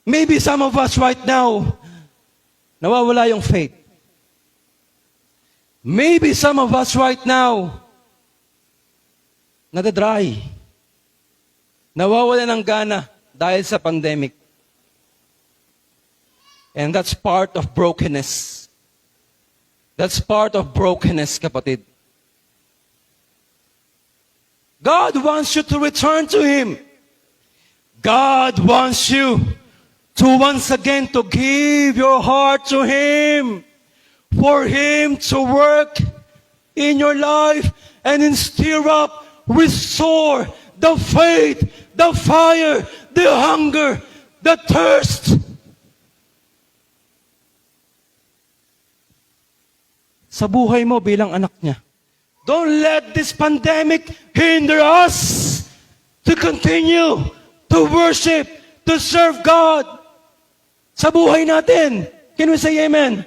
Maybe some of us right now, nawawala yung faith. Maybe some of us right now, nadadry. Nawawala ng gana dahil sa pandemic. And that's part of brokenness. That's part of brokenness, kapatid. God wants you to return to Him. God wants you to once again to give your heart to Him. For Him to work in your life and stir up, restore the faith, the fire, the hunger, the thirst. Sa buhay mo bilang anak niya. Don't let this pandemic hinder us to continue to worship, to serve God sa buhay natin. Can we say amen?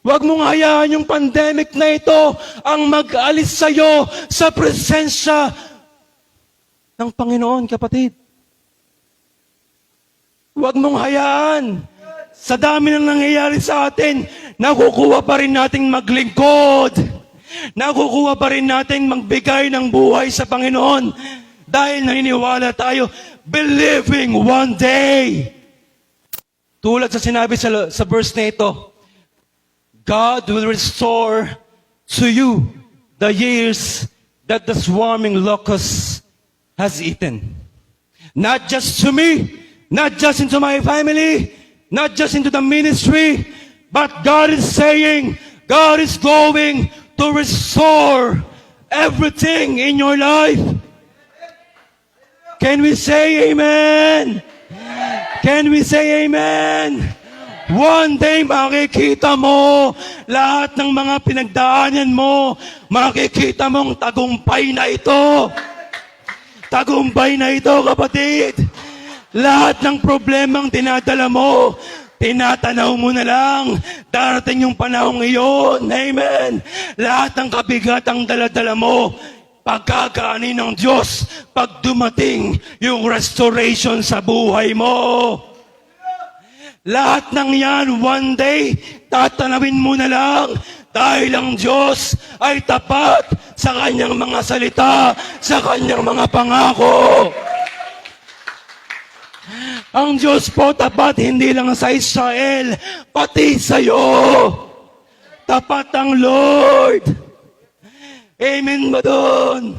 Huwag mong hayaan yung pandemic na ito ang mag-alis sa'yo sa presensya ng Panginoon, kapatid. Huwag mong hayaan. Sa dami ng nangyayari sa atin, nakukuha pa rin nating maglingkod. Nakukuha pa rin nating magbigay ng buhay sa Panginoon. Dahil naniniwala tayo, believing one day. Tulad sa sinabi sa verse na ito, God will restore to you the years that the swarming locust has eaten. Not just to me, not just into my family, not just into the ministry, but God is saying, God is going to restore everything in your life. Can we say amen? Can we say amen? One day makikita mo lahat ng mga pinagdaanan mo, makikita mong tagumpay na ito. Tagumpay na ito, kapatid. Lahat ng problemang dinadala mo, tinatanaw mo na lang. Darating yung panahong iyon. Amen. Lahat ng kabigatang daladala mo, pagkakaani ng Diyos pag dumating yung restoration sa buhay mo. Lahat ng yan, one day, tatanawin mo na lang dahil ang Diyos ay tapat sa kanyang mga salita, sa kanyang mga pangako. Ang Diyos po tapat hindi lang sa Israel, pati sa iyo. Tapat ang Lord. Amen ba doon?